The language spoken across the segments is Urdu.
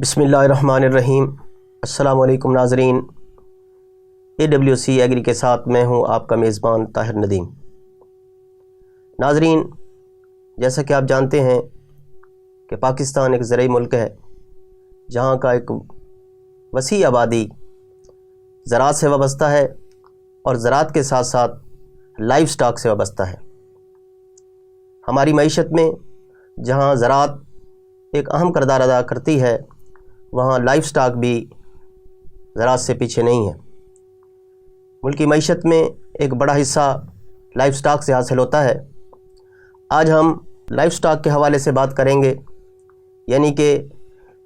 بسم اللہ الرحمن الرحیم۔ السلام علیکم ناظرین، AWC ایگری کے ساتھ میں ہوں آپ کا میزبان طاہر ندیم۔ ناظرین، جیسا کہ آپ جانتے ہیں کہ پاکستان ایک زرعی ملک ہے جہاں کا ایک وسیع آبادی زراعت سے وابستہ ہے اور زراعت کے ساتھ ساتھ لائف سٹاک سے وابستہ ہے۔ ہماری معیشت میں جہاں زراعت ایک اہم کردار ادا کرتی ہے، وہاں لائف سٹاک بھی زراعت سے پیچھے نہیں ہے۔ ملکی معیشت میں ایک بڑا حصہ لائف سٹاک سے حاصل ہوتا ہے۔ آج ہم لائف سٹاک کے حوالے سے بات کریں گے، یعنی کہ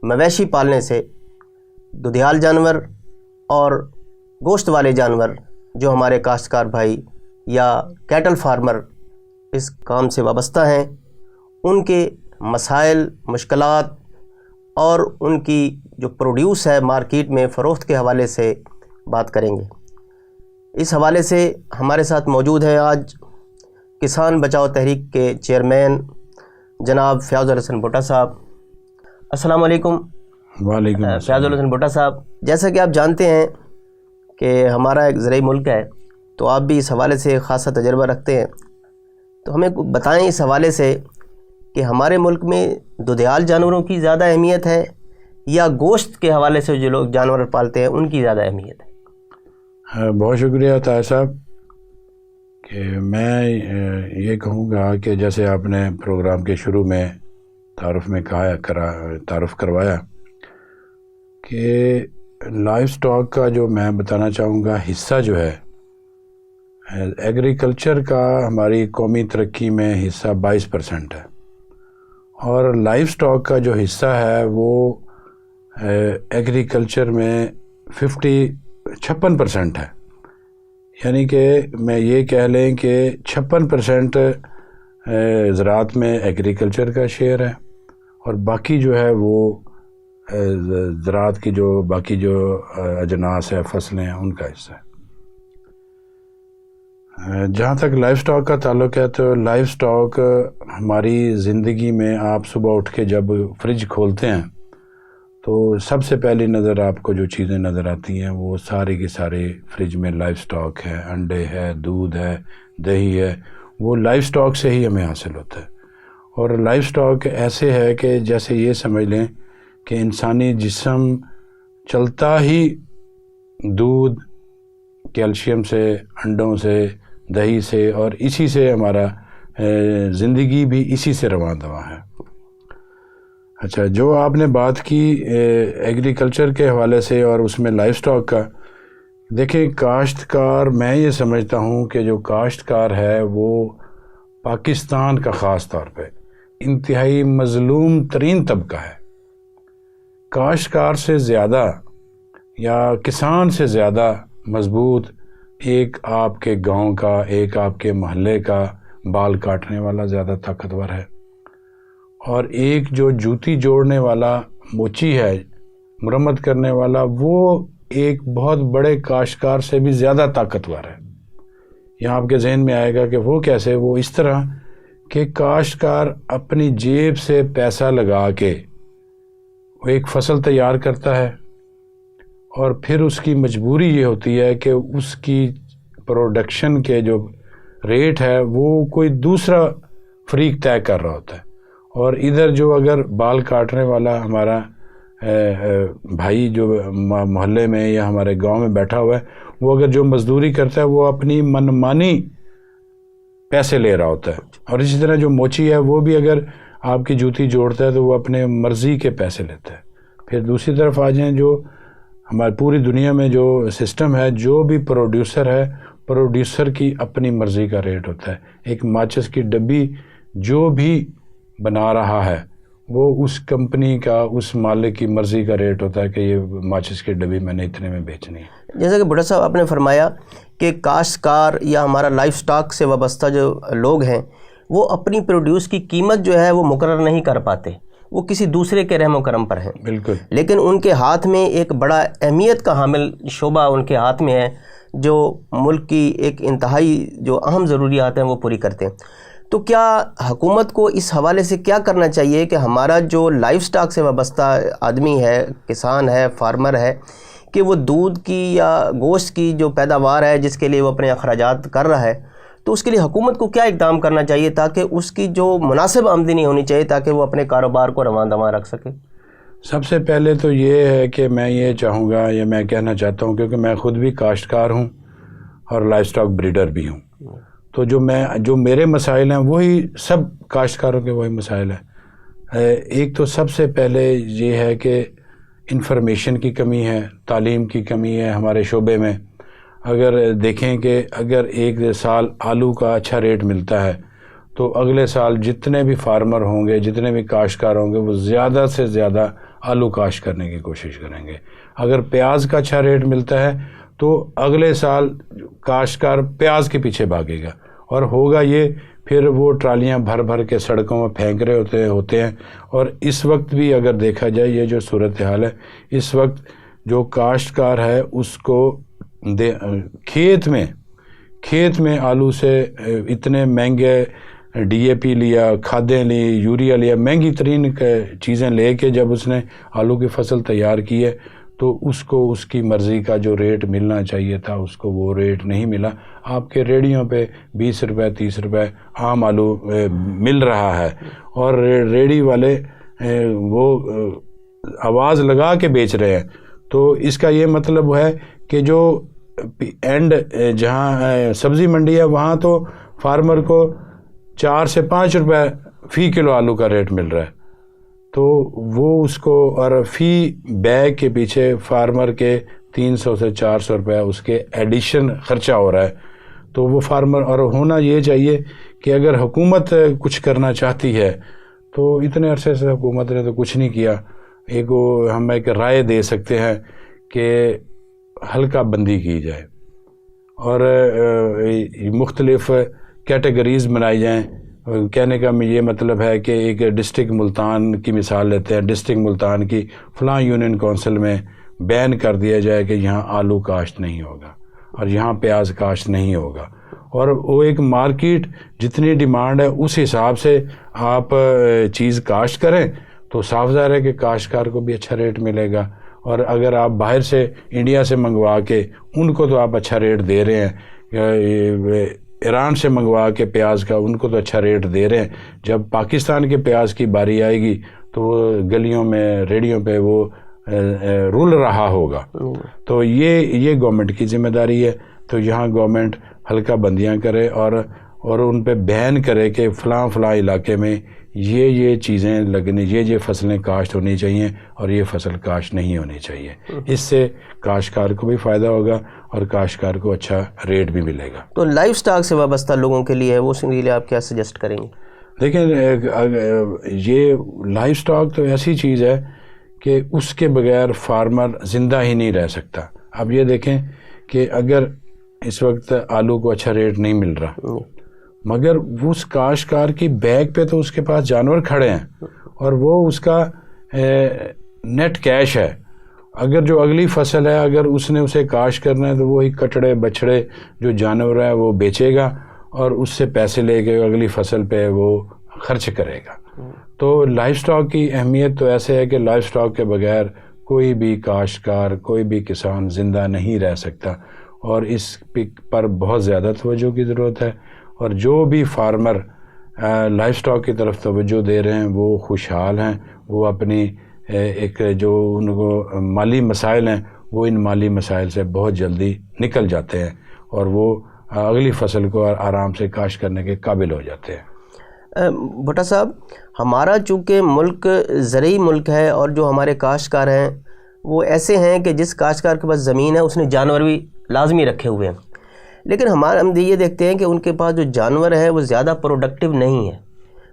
مویشی پالنے سے دودھیال جانور اور گوشت والے جانور جو ہمارے کاشتکار بھائی یا کیٹل فارمر اس کام سے وابستہ ہیں، ان کے مسائل، مشکلات اور ان کی جو پروڈیوس ہے مارکیٹ میں فروخت کے حوالے سے بات کریں گے۔ اس حوالے سے ہمارے ساتھ موجود ہے آج کسان بچاؤ تحریک کے چیئرمین جناب فیاض الحسن بھٹا صاحب۔ السلام علیکم۔ وعلیکم السلام۔ فیاض الحسن بھٹا صاحب، جیسا کہ آپ جانتے ہیں کہ ہمارا ایک زرعی ملک ہے، تو آپ بھی اس حوالے سے خاصا تجربہ رکھتے ہیں، تو ہمیں بتائیں اس حوالے سے کہ ہمارے ملک میں دودھیال جانوروں کی زیادہ اہمیت ہے یا گوشت کے حوالے سے جو لوگ جانور پالتے ہیں ان کی زیادہ اہمیت ہے؟ بہت شکریہ طاہر صاحب کہ میں یہ کہوں گا کہ جیسے آپ نے پروگرام کے شروع میں تعارف کروایا کہ لائف سٹاک کا جو میں بتانا چاہوں گا حصہ جو ہے ایگریکلچر کا ہماری قومی ترقی میں حصہ 22% ہے، اور لائف سٹاک کا جو حصہ ہے وہ ایگریکلچر میں 56% ہے۔ یعنی کہ میں یہ کہہ لیں کہ 56% زراعت میں ایگریکلچر کا شیئر ہے، اور باقی جو ہے وہ زراعت کی جو باقی جو اجناس ہے، فصلیں ہیں، ان کا حصہ ہے۔ جہاں تک لائف سٹاک کا تعلق ہے تو لائف سٹاک ہماری زندگی میں آپ صبح اٹھ کے جب فریج کھولتے ہیں تو سب سے پہلی نظر آپ کو جو چیزیں نظر آتی ہیں وہ سارے کی سارے فریج میں لائف سٹاک ہے، انڈے ہے، دودھ ہے، دہی ہے، وہ لائف سٹاک سے ہی ہمیں حاصل ہوتا ہے۔ اور لائف سٹاک ایسے ہے کہ جیسے یہ سمجھ لیں کہ انسانی جسم چلتا ہی دودھ، کیلشیم سے، انڈوں سے، دہی سے، اور اسی سے ہمارا زندگی بھی اسی سے رواں دواں ہے۔ اچھا، جو آپ نے بات کی ایگریکلچر کے حوالے سے اور اس میں لائف سٹاک کا، دیکھیں کاشتکار، میں یہ سمجھتا ہوں کہ جو کاشتکار ہے وہ پاکستان کا خاص طور پہ انتہائی مظلوم ترین طبقہ ہے۔ کاشتکار سے زیادہ یا کسان سے زیادہ مضبوط ایک آپ کے گاؤں کا، ایک آپ کے محلے کا بال کاٹنے والا زیادہ طاقتور ہے، اور ایک جو جوتی جوڑنے والا موچی ہے، مرمت کرنے والا، وہ ایک بہت بڑے کاشتکار سے بھی زیادہ طاقتور ہے۔ یہاں آپ کے ذہن میں آئے گا کہ وہ کیسے؟ وہ اس طرح کہ کاشتکار اپنی جیب سے پیسہ لگا کے وہ ایک فصل تیار کرتا ہے، اور پھر اس کی مجبوری یہ ہوتی ہے کہ اس کی پروڈکشن کے جو ریٹ ہے وہ کوئی دوسرا فریق طے کر رہا ہوتا ہے، اور ادھر جو اگر بال کاٹنے والا ہمارا بھائی جو محلے میں یا ہمارے گاؤں میں بیٹھا ہوا ہے، وہ اگر جو مزدوری کرتا ہے وہ اپنی منمانی پیسے لے رہا ہوتا ہے، اور اسی طرح جو موچی ہے وہ بھی اگر آپ کی جوتی جوڑتا ہے تو وہ اپنے مرضی کے پیسے لیتا ہے۔ پھر دوسری طرف آ جائیں، جو ہماری پوری دنیا میں جو سسٹم ہے، جو بھی پروڈیوسر ہے، پروڈیوسر کی اپنی مرضی کا ریٹ ہوتا ہے۔ ایک ماچس کی ڈبی جو بھی بنا رہا ہے وہ اس کمپنی کا، اس مالک کی مرضی کا ریٹ ہوتا ہے کہ یہ ماچس کی ڈبی میں نے اتنے میں بیچنی ہے۔ جیسا کہ بھٹا صاحب آپ نے فرمایا کہ کاشتکار یا ہمارا لائف سٹاک سے وابستہ جو لوگ ہیں وہ اپنی پروڈیوس کی قیمت جو ہے وہ مقرر نہیں کر پاتے، وہ کسی دوسرے کے رحم و کرم پر ہیں۔ بالکل۔ لیکن ان کے ہاتھ میں ایک بڑا اہمیت کا حامل شعبہ ان کے ہاتھ میں ہے جو ملک کی ایک انتہائی جو اہم ضروریات ہیں وہ پوری کرتے ہیں۔ تو کیا حکومت کو اس حوالے سے کیا کرنا چاہیے کہ ہمارا جو لائف سٹاک سے وابستہ آدمی ہے، کسان ہے، فارمر ہے، کہ وہ دودھ کی یا گوشت کی جو پیداوار ہے جس کے لیے وہ اپنے اخراجات کر رہا ہے، تو اس کے لیے حکومت کو کیا اقدام کرنا چاہیے تاکہ اس کی جو مناسب آمدنی ہونی چاہیے تاکہ وہ اپنے کاروبار کو رواں دواں رکھ سکے؟ سب سے پہلے تو یہ ہے کہ میں یہ چاہوں گا، یا میں کہنا چاہتا ہوں، کیونکہ میں خود بھی کاشتکار ہوں اور لائف سٹاک بریڈر بھی ہوں، تو جو میرے مسائل ہیں وہی سب کاشتکاروں کے وہی مسائل ہیں۔ ایک تو سب سے پہلے یہ ہے کہ انفارمیشن کی کمی ہے، تعلیم کی کمی ہے ہمارے شعبے میں۔ اگر دیکھیں کہ اگر ایک سال آلو کا اچھا ریٹ ملتا ہے تو اگلے سال جتنے بھی فارمر ہوں گے، جتنے بھی کاشتکار ہوں گے، وہ زیادہ سے زیادہ آلو کاشت کرنے کی کوشش کریں گے۔ اگر پیاز کا اچھا ریٹ ملتا ہے تو اگلے سال کاشتکار پیاز کے پیچھے بھاگے گا، اور ہوگا یہ پھر وہ ٹرالیاں بھر بھر کے سڑکوں میں پھینک رہے ہوتے ہیں۔ اور اس وقت بھی اگر دیکھا جائے یہ جو صورتحال ہے، اس وقت جو کاشتکار ہے اس کو کھیت میں آلو سے اتنے مہنگے ڈی اے پی لیا، کھادیں لی، یوریا لیا، مہنگی ترین چیزیں لے کے جب اس نے آلو کی فصل تیار کی ہے تو اس کو اس کی مرضی کا جو ریٹ ملنا چاہیے تھا اس کو وہ ریٹ نہیں ملا۔ آپ کے ریڑھیوں پہ 20 روپے 30 روپے عام آلو مل رہا ہے، اور ریڑھی والے وہ آواز لگا کے بیچ رہے ہیں۔ تو اس کا یہ مطلب ہے کہ جو اینڈ جہاں سبزی منڈی ہے وہاں تو فارمر کو 4 سے 5 روپے فی کلو آلو کا ریٹ مل رہا ہے، تو وہ اس کو، اور فی بیگ کے پیچھے فارمر کے 300 سے 400 روپے اس کے ایڈیشن خرچہ ہو رہا ہے۔ تو وہ فارمر، اور ہونا یہ چاہیے کہ اگر حکومت کچھ کرنا چاہتی ہے تو اتنے عرصے سے حکومت نے تو کچھ نہیں کیا۔ ہم ایک رائے دے سکتے ہیں کہ حلقہ بندی کی جائے اور مختلف کیٹیگریز بنائی جائیں۔ کہنے کا یہ مطلب ہے کہ ایک ڈسٹرکٹ ملتان کی مثال لیتے ہیں، ڈسٹرکٹ ملتان کی فلاں یونین کونسل میں بین کر دیا جائے کہ یہاں آلو کاشت نہیں ہوگا اور یہاں پیاز کاشت نہیں ہوگا، اور وہ ایک مارکیٹ جتنی ڈیمانڈ ہے اس حساب سے آپ چیز کاشت کریں تو صاف ظاہر ہے کہ کاشتکار کو بھی اچھا ریٹ ملے گا۔ اور اگر آپ باہر سے انڈیا سے منگوا کے ان کو تو آپ اچھا ریٹ دے رہے ہیں، ایران سے منگوا کے پیاز کا ان کو تو اچھا ریٹ دے رہے ہیں، جب پاکستان کے پیاز کی باری آئے گی تو وہ گلیوں میں ریڑھیوں پہ وہ رول رہا ہوگا۔ تو یہ گورنمنٹ کی ذمہ داری ہے۔ تو یہاں گورنمنٹ حلقہ بندیاں کرے اور ان پہ بین کرے کہ فلاں علاقے میں یہ چیزیں لگنی، یہ فصلیں کاشت ہونی چاہیے اور یہ فصل کاشت نہیں ہونی چاہیے۔ اس سے کاشتکار کو بھی فائدہ ہوگا اور کاشتکار کو اچھا ریٹ بھی ملے گا۔ تو لائف سٹاک سے وابستہ لوگوں کے لیے وہ اس کے لیے آپ کیا سجیسٹ کریں گے؟ دیکھیں، یہ لائف سٹاک تو ایسی چیز ہے کہ اس کے بغیر فارمر زندہ ہی نہیں رہ سکتا۔ اب یہ دیکھیں کہ اگر اس وقت آلو کو اچھا ریٹ نہیں مل رہا، مگر اس کاشتکار کی بیگ پہ تو اس کے پاس جانور کھڑے ہیں اور وہ اس کا نیٹ کیش ہے۔ اگر جو اگلی فصل ہے اگر اس نے اسے کاشت کرنا ہے تو وہی کٹڑے بچھڑے جو جانور ہے وہ بیچے گا اور اس سے پیسے لے کے اگلی فصل پہ وہ خرچ کرے گا۔ تو لائف سٹاک کی اہمیت تو ایسے ہے کہ لائف سٹاک کے بغیر کوئی بھی کاشتکار، کوئی بھی کسان زندہ نہیں رہ سکتا، اور اس پر بہت زیادہ توجہ کی ضرورت ہے۔ اور جو بھی فارمر لائف سٹاک کی طرف توجہ دے رہے ہیں وہ خوشحال ہیں، وہ اپنی ایک جو ان کو مالی مسائل ہیں وہ ان مالی مسائل سے بہت جلدی نکل جاتے ہیں اور وہ اگلی فصل کو آرام سے کاشت کرنے کے قابل ہو جاتے ہیں۔ بھٹا صاحب، ہمارا چونکہ ملک زرعی ملک ہے اور جو ہمارے کاشتکار ہیں وہ ایسے ہیں کہ جس کاشتکار کے پاس زمین ہے اس نے جانور بھی لازمی رکھے ہوئے ہیں، لیکن ہم یہ دیکھتے ہیں کہ ان کے پاس جو جانور ہے وہ زیادہ پروڈکٹیو نہیں ہے۔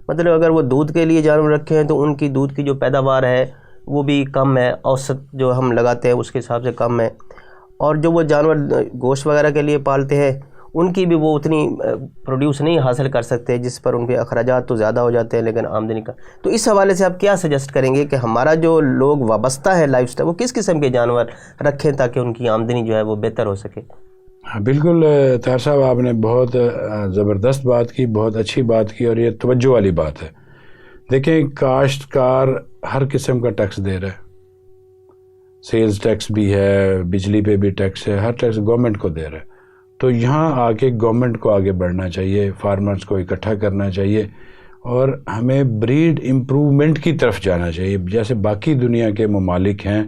مطلب اگر وہ دودھ کے لیے جانور رکھے ہیں تو ان کی دودھ کی جو پیداوار ہے وہ بھی کم ہے، اوسط جو ہم لگاتے ہیں اس کے حساب سے کم ہے، اور جو وہ جانور گوشت وغیرہ کے لیے پالتے ہیں ان کی بھی وہ اتنی پروڈیوس نہیں حاصل کر سکتے جس پر ان کے اخراجات تو زیادہ ہو جاتے ہیں لیکن آمدنی کا۔ تو اس حوالے سے آپ کیا سجیسٹ کریں گے کہ ہمارا جو لوگ وابستہ ہے لائف سٹائل وہ کس قسم کے جانور رکھیں تاکہ ان کی آمدنی جو ہے وہ بہتر ہو سکے؟ بالکل طاہر صاحب، آپ نے بہت زبردست بات کی، بہت اچھی بات کی، اور یہ توجہ والی بات ہے. دیکھیں، کاشتکار ہر قسم کا ٹیکس دے رہا ہے، سیلز ٹیکس بھی ہے، بجلی پہ بھی ٹیکس ہے، ہر ٹیکس گورنمنٹ کو دے رہا ہے. تو یہاں آ کے گورنمنٹ کو آگے بڑھنا چاہیے، فارمرز کو اکٹھا کرنا چاہیے، اور ہمیں بریڈ امپروومنٹ کی طرف جانا چاہیے. جیسے باقی دنیا کے ممالک ہیں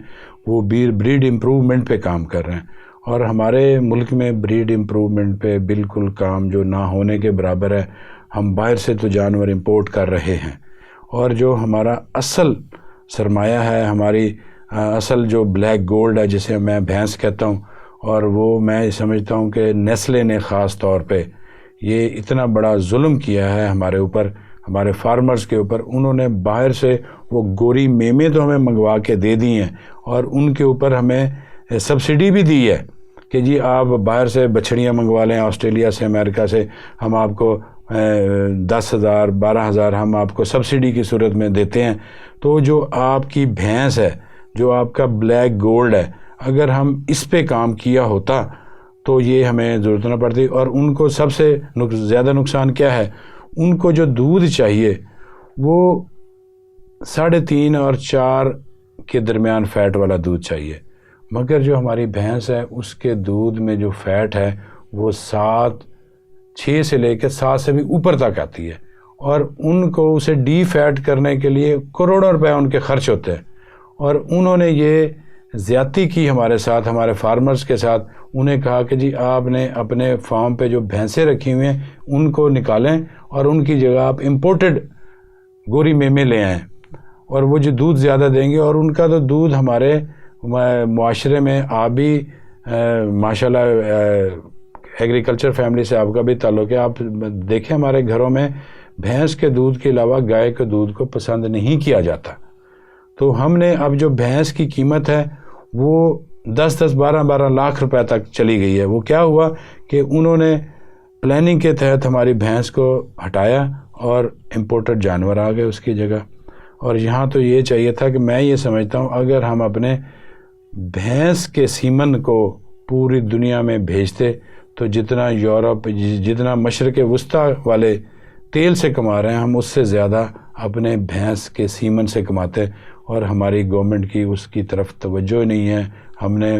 وہ بریڈ امپروومنٹ پہ کام کر رہے ہیں، اور ہمارے ملک میں بریڈ امپروومنٹ پہ بالکل کام جو نہ ہونے کے برابر ہے. ہم باہر سے تو جانور امپورٹ کر رہے ہیں، اور جو ہمارا اصل سرمایہ ہے، ہماری اصل جو بلیک گولڈ ہے، جسے میں بھینس کہتا ہوں، اور وہ میں سمجھتا ہوں کہ نیسلے نے خاص طور پہ یہ اتنا بڑا ظلم کیا ہے ہمارے اوپر، ہمارے فارمرز کے اوپر. انہوں نے باہر سے وہ گوری میمیں تو ہمیں منگوا کے دے دی ہیں، اور ان کے اوپر ہمیں سبسڈی بھی دی ہے کہ جی آپ باہر سے بچھڑیاں منگوا لیں، آسٹریلیا سے، امریکہ سے، ہم آپ کو 10,000 12,000 ہم آپ کو سبسڈی کی صورت میں دیتے ہیں. تو جو آپ کی بھینس ہے، جو آپ کا بلیک گولڈ ہے، اگر ہم اس پہ کام کیا ہوتا تو یہ ہمیں ضرورت نہ پڑتی. اور ان کو سب سے زیادہ نقصان کیا ہے؟ ان کو جو دودھ چاہیے وہ 3.5 اور 4 کے درمیان فیٹ والا دودھ چاہیے، مگر جو ہماری بھینس ہے اس کے دودھ میں جو فیٹ ہے وہ 6 سے لے کے 7 سے بھی اوپر تک آتی ہے. اور ان کو اسے ڈی فیٹ کرنے کے لیے کروڑوں روپے ان کے خرچ ہوتے ہیں. اور انہوں نے یہ زیادتی کی ہمارے ساتھ، ہمارے فارمرز کے ساتھ. انہیں کہا کہ جی آپ نے اپنے فارم پہ جو بھینسیں رکھی ہوئی ہیں ان کو نکالیں، اور ان کی جگہ آپ امپورٹڈ گوری میمیں لے آئیں، اور وہ جو دودھ زیادہ دیں گے. اور ان کا تو دودھ ہمارے معاشرے میں، آپ بھی ماشاءاللہ ایگریکلچر فیملی سے آپ کا بھی تعلق ہے، آپ دیکھیں ہمارے گھروں میں بھینس کے دودھ کے علاوہ گائے کے دودھ کو پسند نہیں کیا جاتا. تو ہم نے اب جو بھینس کی قیمت ہے وہ 10-10 12-12 لاکھ روپے تک چلی گئی ہے. وہ کیا ہوا کہ انہوں نے پلاننگ کے تحت ہماری بھینس کو ہٹایا اور امپورٹڈ جانور آ گئے اس کی جگہ. اور یہاں تو یہ چاہیے تھا کہ میں یہ سمجھتا ہوں اگر ہم اپنے بھینس کے سیمن کو پوری دنیا میں بھیجتے تو جتنا یورپ، جتنا مشرق وسطیٰ والے تیل سے کما رہے ہیں، ہم اس سے زیادہ اپنے بھینس کے سیمن سے کماتے. اور ہماری گورنمنٹ کی اس کی طرف توجہ نہیں ہے. ہم نے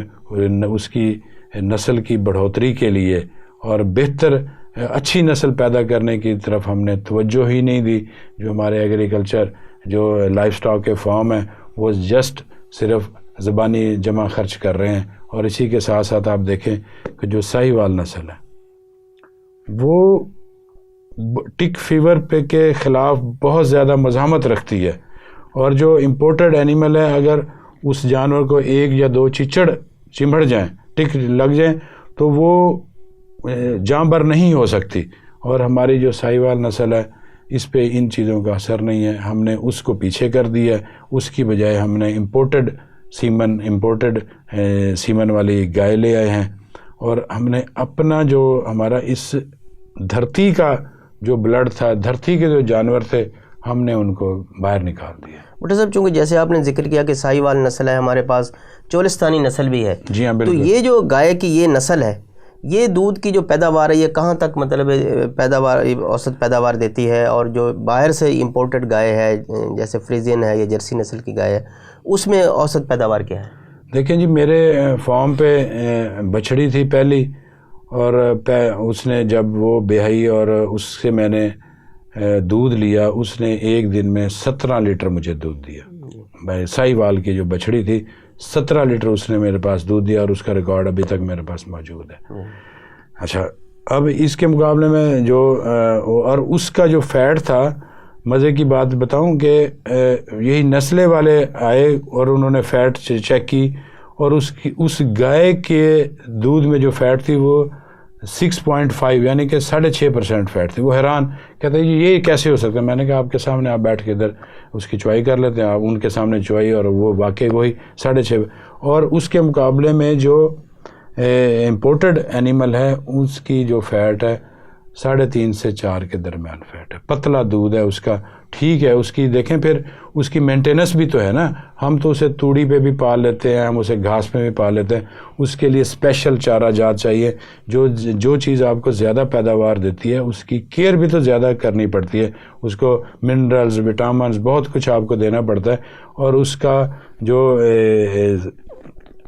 اس کی نسل کی بڑھوتری کے لیے اور بہتر اچھی نسل پیدا کرنے کی طرف ہم نے توجہ ہی نہیں دی. جو ہمارے ایگریکلچر، جو لائف سٹاک کے فارم ہیں، وہ جسٹ صرف زبانی جمع خرچ کر رہے ہیں. اور اسی کے ساتھ ساتھ آپ دیکھیں کہ جو ساہیوال نسل ہے وہ ٹک فیور پہ کے خلاف بہت زیادہ مزاحمت رکھتی ہے. اور جو امپورٹڈ اینیمل ہے، اگر اس جانور کو 1 یا 2 چمڑ جائیں، ٹک لگ جائیں، تو وہ جاں بر نہیں ہو سکتی. اور ہماری جو ساہیوال نسل ہے اس پہ ان چیزوں کا اثر نہیں ہے. ہم نے اس کو پیچھے کر دیا ہے. اس کی بجائے ہم نے امپورٹڈ سیمن والی گائے لے آئے ہیں. اور ہم نے اپنا جو ہمارا اس دھرتی کا جو بلڈ تھا، دھرتی کے جو جانور تھے، ہم نے ان کو باہر نکال دیا. بھٹو صاحب، چونکہ جیسے آپ نے ذکر کیا کہ ساہیوال نسل ہے، ہمارے پاس چولستانی نسل بھی ہے. جی ہاں، تو بالکل. یہ جو گائے کی یہ نسل ہے، یہ دودھ کی جو پیداوار ہے یہ کہاں تک مطلب اوسط پیداوار دیتی ہے؟ اور جو باہر سے امپورٹڈ گائے ہے جیسے فریزین ہے یا جرسی نسل کی گائے ہے، اس میں اوسط پیداوار کیا ہے؟ دیکھیں جی، میرے فارم پہ بچھڑی تھی پہلی، اور اس نے جب وہ بیائی اور اس سے میں نے دودھ لیا، اس نے ایک دن میں 17 لیٹر مجھے دودھ دیا. ساہیوال کی جو بچھڑی تھی 17 لیٹر اس نے میرے پاس دودھ دیا، اور اس کا ریکارڈ ابھی تک میرے پاس موجود ہے. اچھا، اب اس کے مقابلے میں جو اور اس کا جو فیٹ تھا، مزے کی بات بتاؤں کہ یہی نسلے والے آئے اور انہوں نے فیٹ چیک کی، اور اس گائے کے دودھ میں جو فیٹ تھی وہ 6.5 یعنی کہ 6.5% فیٹ تھی. وہ حیران، کہتے ہیں یہ کیسے ہو سکتا ہے؟ میں نے کہا آپ کے سامنے آپ بیٹھ کے ادھر اس کی چوائی کر لیتے ہیں. آپ ان کے سامنے چوائی، اور وہ واقعی وہی 6.5. اور اس کے مقابلے میں جو امپورٹڈ اینیمل ہے اس کی جو فیٹ ہے 3.5 سے 4 کے درمیان فیٹ ہے. پتلا دودھ ہے اس کا، ٹھیک ہے اس کی دیکھیں پھر اس کی مینٹیننس بھی تو ہے نا. ہم تو اسے توڑی پہ بھی پال لیتے ہیں, ہم اسے گھاس پہ بھی پال لیتے ہیں. اس کے لیے اسپیشل چارہ جات چاہیے. جو چیز آپ کو زیادہ پیداوار دیتی ہے اس کی کیئر بھی تو زیادہ کرنی پڑتی ہے. اس کو منرلز, وٹامنز, بہت کچھ آپ کو دینا پڑتا ہے. اور اس کا جو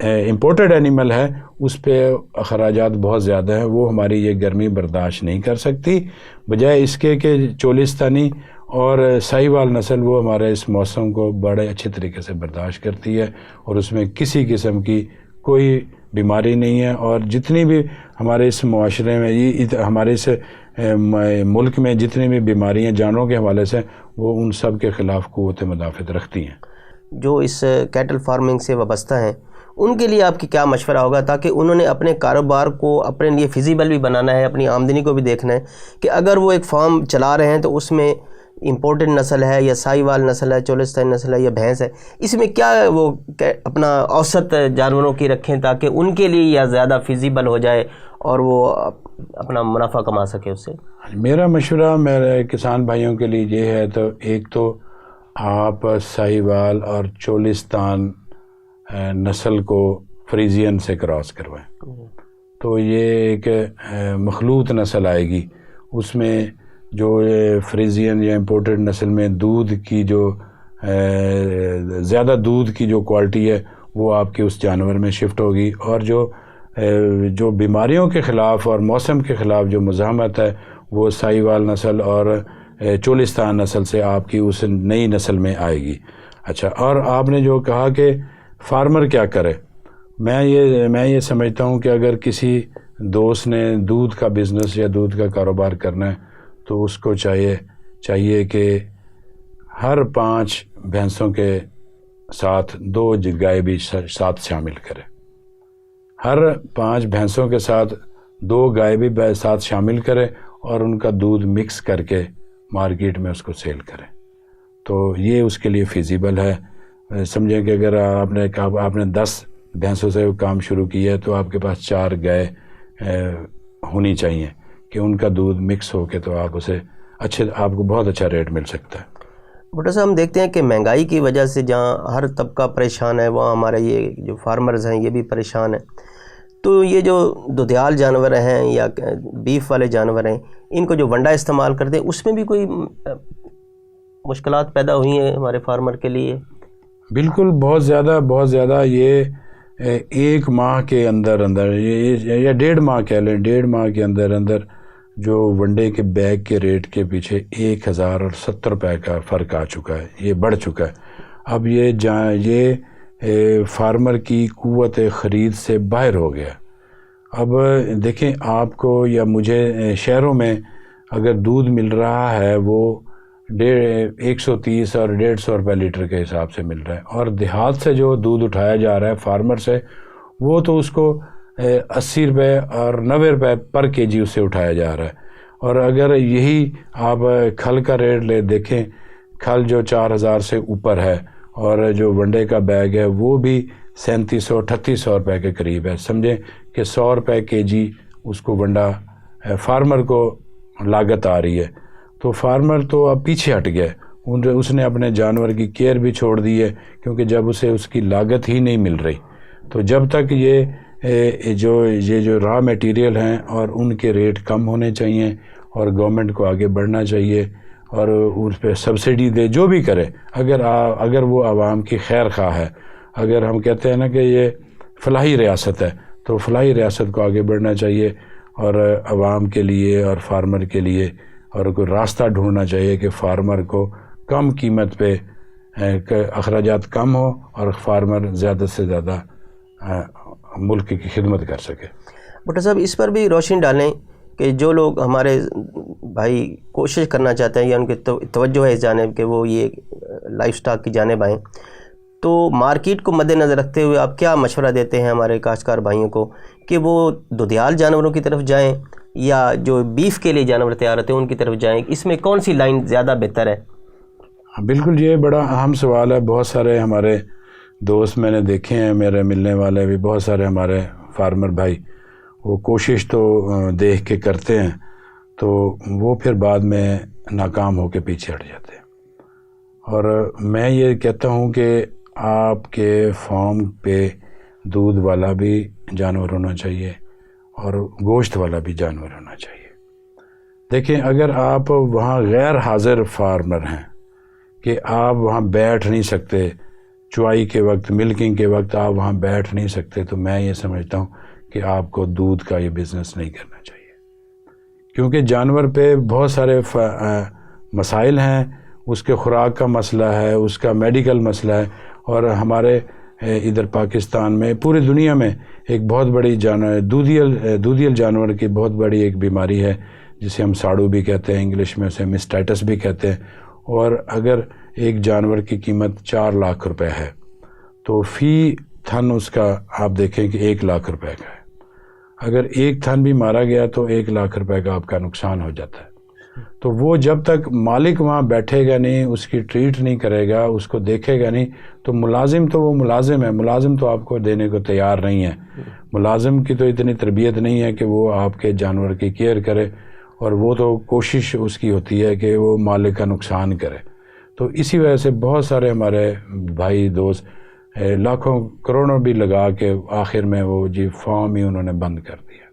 امپورٹڈ اینیمل ہے اس پہ اخراجات بہت زیادہ ہیں. وہ ہماری یہ گرمی برداشت نہیں کر سکتی, بجائے اس کے کہ چولستانی اور ساہیوال نسل وہ ہمارے اس موسم کو بڑے اچھے طریقے سے برداشت کرتی ہے اور اس میں کسی قسم کی کوئی بیماری نہیں ہے. اور جتنی بھی ہمارے اس معاشرے میں ہمارے اس ملک میں جتنی بھی بیماریاں جانوروں کے حوالے سے وہ ان سب کے خلاف قوت مدافعت رکھتی ہیں. جو اس کیٹل فارمنگ سے وابستہ ہیں ان کے لیے آپ کی کیا مشورہ ہوگا تاکہ انہوں نے اپنے کاروبار کو اپنے لیے فیزیبل بھی بنانا ہے, اپنی آمدنی کو بھی دیکھنا ہے کہ اگر وہ ایک فارم چلا رہے ہیں تو اس میں امپورٹڈ نسل ہے یا ساہیوال نسل ہے, چولستانی نسل ہے یا بھینس ہے, اس میں کیا وہ اپنا اوسط جانوروں کی رکھیں تاکہ ان کے لیے یا زیادہ فیزیبل ہو جائے اور وہ اپنا منافع کما سکے اس سے. میرا مشورہ میرے کسان بھائیوں کے لیے یہ ہے, تو ایک تو آپ ساہیوال اور چولستان نسل کو فریزین سے کراس کروائیں. تو یہ ایک مخلوط نسل آئے گی. اس میں جو فریزین یا امپورٹڈ نسل میں دودھ کی جو زیادہ دودھ کی جو کوالٹی ہے وہ آپ کی اس جانور میں شفٹ ہوگی, اور جو بیماریوں کے خلاف اور موسم کے خلاف جو مزاحمت ہے وہ ساہیوال نسل اور چولستان نسل سے آپ کی اس نئی نسل میں آئے گی. اچھا, اور آپ نے جو کہا کہ فارمر کیا کرے, میں یہ سمجھتا ہوں کہ اگر کسی دوست نے دودھ کا بزنس یا دودھ کا کاروبار کرنا ہے تو اس کو چاہیے کہ ہر 5 بھینسوں کے ساتھ 2 گائے بھی ساتھ شامل کرے. ہر 5 بھینسوں کے ساتھ 2 گائے بھی ساتھ شامل کرے اور ان کا دودھ مکس کر کے مارکیٹ میں اس کو سیل کرے. تو یہ اس کے لیے فیزیبل ہے. سمجھیں کہ اگر آپ نے 10 بھینسوں سے کام شروع کیا ہے تو آپ کے پاس 4 گائے ہونی چاہیے کہ ان کا دودھ مکس ہو کے تو آپ کو بہت اچھا ریٹ مل سکتا ہے. بھٹو صاحب, ہم دیکھتے ہیں کہ مہنگائی کی وجہ سے جہاں ہر طبقہ پریشان ہے وہاں ہمارے یہ جو فارمرز ہیں یہ بھی پریشان ہیں. تو یہ جو دودھیال جانور ہیں یا بیف والے جانور ہیں ان کو جو ونڈا استعمال کرتے ہیں اس میں بھی کوئی مشکلات پیدا ہوئی ہیں ہمارے فارمر کے لیے؟ بالکل, بہت زیادہ. یہ 1 ماہ کے اندر یا 1.5 ماہ کہہ لیں, 1.5 ماہ کے اندر جو ونڈے کے بیگ کے ریٹ کے پیچھے 1070 روپے کا فرق آ چکا ہے, یہ بڑھ چکا ہے. اب یہ فارمر کی قوت خرید سے باہر ہو گیا. اب دیکھیں آپ کو یا مجھے شہروں میں اگر دودھ مل رہا ہے وہ 130 اور 150 روپے لیٹر کے حساب سے مل رہا ہے, اور دیہات سے جو دودھ اٹھایا جا رہا ہے فارمر سے وہ تو اس کو 80 روپے اور 90 روپے پر کے جی اس سے اٹھایا جا رہا ہے. اور اگر یہی آپ کھل کا ریٹ دیکھیں, کھل جو 4000 سے اوپر ہے اور جو ونڈے کا بیگ ہے وہ بھی 3700-3800 روپے کے قریب ہے. سمجھیں کہ 100 روپے کے جی اس کو ونڈا فارمر کو لاگت آ رہی ہے. تو فارمر تو اب پیچھے ہٹ گیا, اس نے اپنے جانور کی کیئر بھی چھوڑ دی ہے کیونکہ جب اسے اس کی لاگت ہی نہیں مل رہی. تو جب تک یہ جو را میٹیریل ہیں اور ان کے ریٹ کم ہونے چاہیے اور گورنمنٹ کو آگے بڑھنا چاہیے اور اس پہ سبسڈی دے, جو بھی کرے. اگر وہ عوام کی خیر خواہ ہے, اگر ہم کہتے ہیں نا کہ یہ فلاحی ریاست ہے تو فلاحی ریاست کو آگے بڑھنا چاہیے اور عوام کے لیے اور فارمر کے لیے اور کوئی راستہ ڈھونڈنا چاہیے کہ فارمر کو کم قیمت پہ اخراجات کم ہو اور فارمر زیادہ سے زیادہ ملک کی خدمت کر سکے. بھٹو صاحب, اس پر بھی روشنی ڈالیں کہ جو لوگ ہمارے بھائی کوشش کرنا چاہتے ہیں یا ان کی توجہ ہے اس جانب کہ وہ یہ لائف سٹاک کی جانب آئیں, تو مارکیٹ کو مد نظر رکھتے ہوئے آپ کیا مشورہ دیتے ہیں ہمارے کاشتکار بھائیوں کو کہ وہ دودھیال جانوروں کی طرف جائیں یا جو بیف کے لیے جانور تیار ہوتے ہیں ان کی طرف جائیں؟ اس میں کون سی لائن زیادہ بہتر ہے؟ بالکل, یہ بڑا اہم سوال ہے. بہت سارے ہمارے دوست میں نے دیکھے ہیں, میرے ملنے والے بھی بہت سارے ہمارے فارمر بھائی, وہ کوشش تو دیکھ کے کرتے ہیں تو وہ پھر بعد میں ناکام ہو کے پیچھے ہٹ جاتے ہیں. اور میں یہ کہتا ہوں کہ آپ کے فارم پہ دودھ والا بھی جانور ہونا چاہیے اور گوشت والا بھی جانور ہونا چاہیے. دیکھیں اگر آپ وہاں غیر حاضر فارمر ہیں کہ آپ وہاں بیٹھ نہیں سکتے، چوائی کے وقت، ملکنگ کے وقت آپ وہاں بیٹھ نہیں سکتے، تو میں یہ سمجھتا ہوں کہ آپ کو دودھ کا یہ بزنس نہیں کرنا چاہیے، کیونکہ جانور پہ بہت سارے مسائل ہیں. اس کے خوراک کا مسئلہ ہے، اس کا میڈیکل مسئلہ ہے، اور ہمارے ادھر پاکستان میں، پوری دنیا میں ایک بہت بڑی دودھیل جانور کی بہت بڑی ایک بیماری ہے جسے ہم ساڑو بھی کہتے ہیں، انگلش میں اسے مسٹائٹس بھی کہتے ہیں. اور اگر ایک جانور کی قیمت 4 لاکھ روپے ہے تو فی تھن اس کا آپ دیکھیں کہ 1 لاکھ روپے کا ہے. اگر ایک تھن بھی مارا گیا تو 1 لاکھ روپے کا آپ کا نقصان ہو جاتا ہے. تو وہ جب تک مالک وہاں بیٹھے گا نہیں، اس کی ٹریٹ نہیں کرے گا، اس کو دیکھے گا نہیں، تو ملازم تو وہ ملازم ہے، ملازم تو آپ کو دینے کو تیار نہیں ہے. ملازم کی تو اتنی تربیت نہیں ہے کہ وہ آپ کے جانور کی کیئر کرے، اور وہ تو کوشش اس کی ہوتی ہے کہ وہ مالک کا نقصان کرے. تو اسی وجہ سے بہت سارے ہمارے بھائی دوست لاکھوں کروڑوں بھی لگا کے آخر میں وہ فارم ہی انہوں نے بند کر دیا.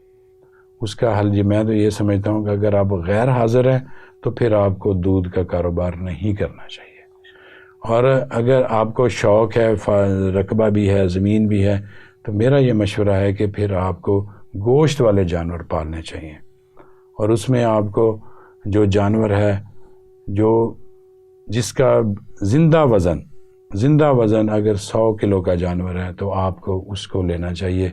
اس کا حل میں تو یہ سمجھتا ہوں کہ اگر آپ غیر حاضر ہیں تو پھر آپ کو دودھ کا کاروبار نہیں کرنا چاہیے. اور اگر آپ کو شوق ہے، رقبہ بھی ہے، زمین بھی ہے، تو میرا یہ مشورہ ہے کہ پھر آپ کو گوشت والے جانور پالنے چاہیے. اور اس میں آپ کو جو جانور ہے جس کا زندہ وزن اگر 100 کلو کا جانور ہے تو آپ کو اس کو لینا چاہیے،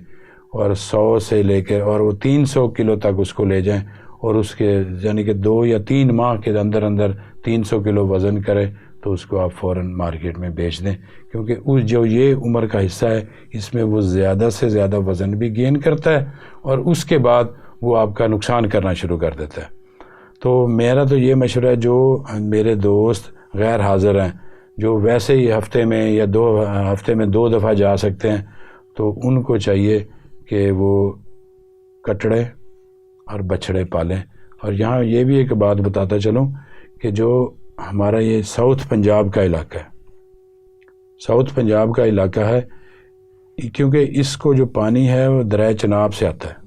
اور 100 سے لے کے اور وہ 300 کلو تک اس کو لے جائیں، اور اس کے یعنی کہ 2 یا 3 ماہ کے اندر 300 کلو وزن کرے تو اس کو آپ فوراً مارکیٹ میں بیچ دیں. کیونکہ جو یہ عمر کا حصہ ہے اس میں وہ زیادہ سے زیادہ وزن بھی گین کرتا ہے، اور اس کے بعد وہ آپ کا نقصان کرنا شروع کر دیتا ہے. تو میرا تو یہ مشورہ ہے، جو میرے دوست غیر حاضر ہیں، جو ویسے ہی ہفتے میں یا 2 دفعہ جا سکتے ہیں، تو ان کو چاہیے کہ وہ کٹڑے اور بچھڑے پالیں. اور یہاں یہ بھی ایک بات بتاتا چلوں کہ جو ہمارا یہ ساؤتھ پنجاب کا علاقہ ہے، کیونکہ اس کو جو پانی ہے وہ دریائے چناب سے آتا ہے.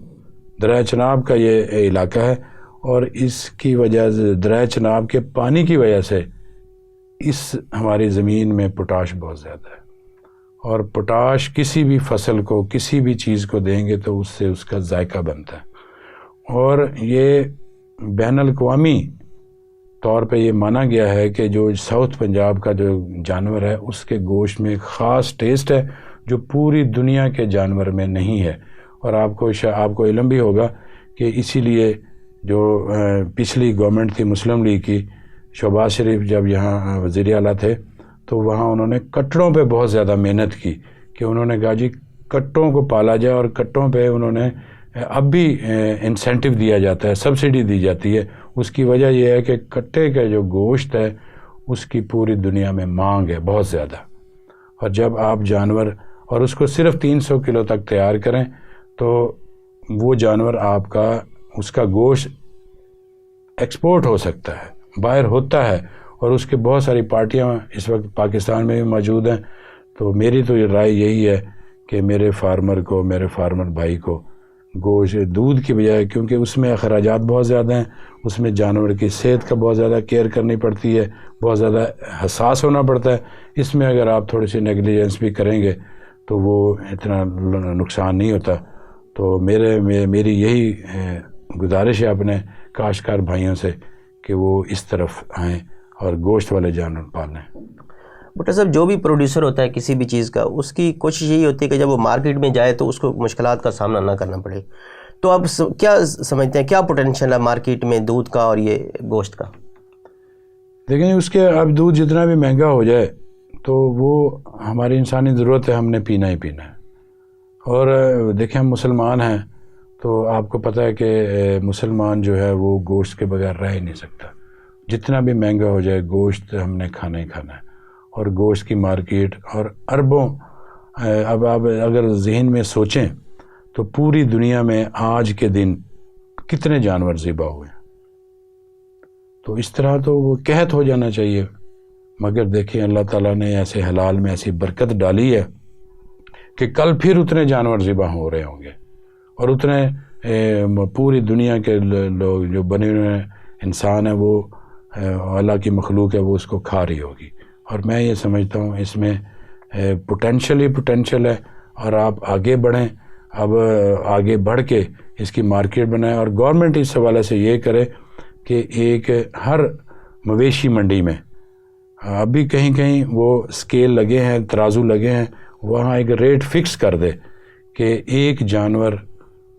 دریائے چناب کا یہ علاقہ ہے، اور اس کی وجہ سے دریائے چناب کے پانی کی وجہ سے اس ہماری زمین میں پوٹاش بہت زیادہ ہے. اور پوٹاش کسی بھی فصل کو، کسی بھی چیز کو دیں گے تو اس سے اس کا ذائقہ بنتا ہے. اور یہ بین الاقوامی طور پہ یہ مانا گیا ہے کہ جو ساؤتھ پنجاب کا جو جانور ہے اس کے گوشت میں ایک خاص ٹیسٹ ہے جو پوری دنیا کے جانور میں نہیں ہے. اور آپ کو علم بھی ہوگا کہ اسی لیے جو پچھلی گورنمنٹ تھی مسلم لیگ کی، شہباز شریف جب یہاں وزیر اعلیٰ تھے تو وہاں انہوں نے کٹڑوں پہ بہت زیادہ محنت کی، کہ انہوں نے کہا جی کٹوں کو پالا جائے، اور کٹوں پہ انہوں نے اب بھی انسینٹیو دیا جاتا ہے، سبسڈی دی جاتی ہے. اس کی وجہ یہ ہے کہ کٹے کا جو گوشت ہے اس کی پوری دنیا میں مانگ ہے بہت زیادہ. اور جب آپ جانور اور اس کو صرف 300 کلو تک تیار کریں تو وہ جانور آپ کا، اس کا گوشت ایکسپورٹ ہو سکتا ہے، باہر ہوتا ہے. اور اس کے بہت ساری پارٹیاں اس وقت پاکستان میں بھی موجود ہیں. تو میری تو یہ رائے یہی ہے کہ میرے فارمر بھائی کو گوشت دودھ کی بجائے، کیونکہ اس میں اخراجات بہت زیادہ ہیں، اس میں جانور کی صحت کا بہت زیادہ کیئر کرنی پڑتی ہے، بہت زیادہ حساس ہونا پڑتا ہے. اس میں اگر آپ تھوڑی سی نیگلیجنس بھی کریں گے تو وہ اتنا نقصان نہیں ہوتا. تو میری یہی گزارش ہے اپنے کاشتکار بھائیوں سے کہ وہ اس طرف آئیں اور گوشت والے جانور پالیں. بھٹو صاحب، جو بھی پروڈیوسر ہوتا ہے کسی بھی چیز کا، اس کی کوشش یہی ہوتی ہے کہ جب وہ مارکیٹ میں جائے تو اس کو مشکلات کا سامنا نہ کرنا پڑے. تو آپ کیا سمجھتے ہیں، کیا پوٹینشیل ہے مارکیٹ میں دودھ کا اور یہ گوشت کا؟ دیکھیں اس کے اب دودھ جتنا بھی مہنگا ہو جائے تو وہ ہماری انسانی ضرورت ہے، ہم نے پینا ہی پینا ہے. اور دیکھیں ہم مسلمان ہیں تو آپ کو پتہ ہے کہ مسلمان جو ہے وہ گوشت کے بغیر رہ ہی نہیں سکتا. جتنا بھی مہنگا ہو جائے گوشت ہم نے کھانا ہی کھانا ہے. اور گوشت کی مارکیٹ اور اربوں، اب آپ اگر ذہن میں سوچیں تو پوری دنیا میں آج کے دن کتنے جانور ذبح ہوئے ہیں. تو اس طرح تو وہ قحط ہو جانا چاہیے. مگر دیکھیں اللہ تعالیٰ نے ایسے حلال میں ایسی برکت ڈالی ہے کہ کل پھر اتنے جانور ذبح ہو رہے ہوں گے، اور اتنے پوری دنیا کے لوگ جو بنے ہوئے انسان ہیں، وہ اللہ کی مخلوق ہے، وہ اس کو کھا رہی ہوگی۔ اور میں یہ سمجھتا ہوں اس میں پوٹینشل ہے، اور آپ آگے بڑھیں، اب آگے بڑھ کے اس کی مارکیٹ بنائیں، اور گورنمنٹ اس حوالے سے یہ کرے کہ ایک ہر مویشی منڈی میں ابھی کہیں کہیں وہ سکیل لگے ہیں، ترازو لگے ہیں، وہاں ایک ریٹ فکس کر دے کہ ایک جانور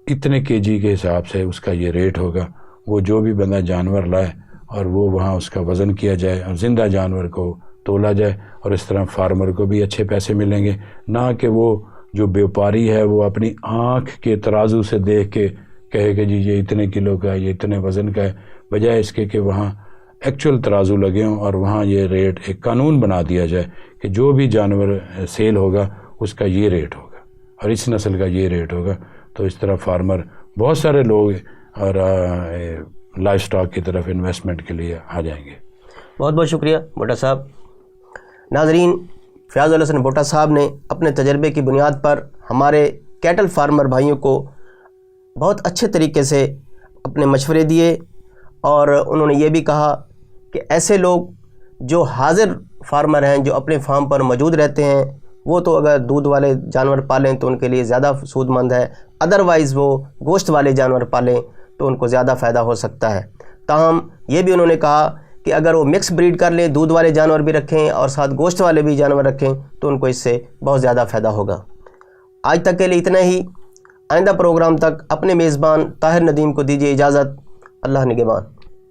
اتنے کے جی کے حساب سے اس کا یہ ریٹ ہوگا، وہ جو بھی بندہ جانور لائے اور وہ وہاں اس کا وزن کیا جائے اور زندہ جانور کو تولا جائے، اور اس طرح فارمر کو بھی اچھے پیسے ملیں گے، نہ کہ وہ جو بیوپاری ہے وہ اپنی آنکھ کے ترازو سے دیکھ کے کہے کہ جی یہ اتنے کلو کا ہے، یہ اتنے وزن کا ہے، بجائے اس کے کہ وہاں ایکچول ترازو لگے ہوں اور وہاں یہ ریٹ ایک قانون بنا دیا جائے کہ جو بھی جانور سیل ہوگا اس کا یہ ریٹ ہوگا اور اس نسل کا یہ ریٹ ہوگا۔ تو اس طرح فارمر بہت سارے لوگ اور لائف سٹاک کی طرف انویسٹمنٹ کے لیے آ جائیں گے۔ بہت بہت شکریہ بھٹا صاحب۔ ناظرین، فیاض الحسن بھٹا صاحب نے اپنے تجربے کی بنیاد پر ہمارے کیٹل فارمر بھائیوں کو بہت اچھے طریقے سے اپنے مشورے دیے، اور انہوں نے یہ بھی کہا کہ ایسے لوگ جو حاضر فارمر ہیں، جو اپنے فارم پر موجود رہتے ہیں، وہ تو اگر دودھ والے جانور پالیں تو ان کے لیے زیادہ سود مند ہے، ادروائز وہ گوشت والے جانور پالیں تو ان کو زیادہ فائدہ ہو سکتا ہے۔ تاہم یہ بھی انہوں نے کہا کہ اگر وہ مکس بریڈ کر لیں، دودھ والے جانور بھی رکھیں اور ساتھ گوشت والے بھی جانور رکھیں، تو ان کو اس سے بہت زیادہ فائدہ ہوگا۔ آج تک کے لیے اتنا ہی۔ آئندہ پروگرام تک اپنے میزبان طاہر ندیم کو دیجیے اجازت۔ اللہ نگہبان۔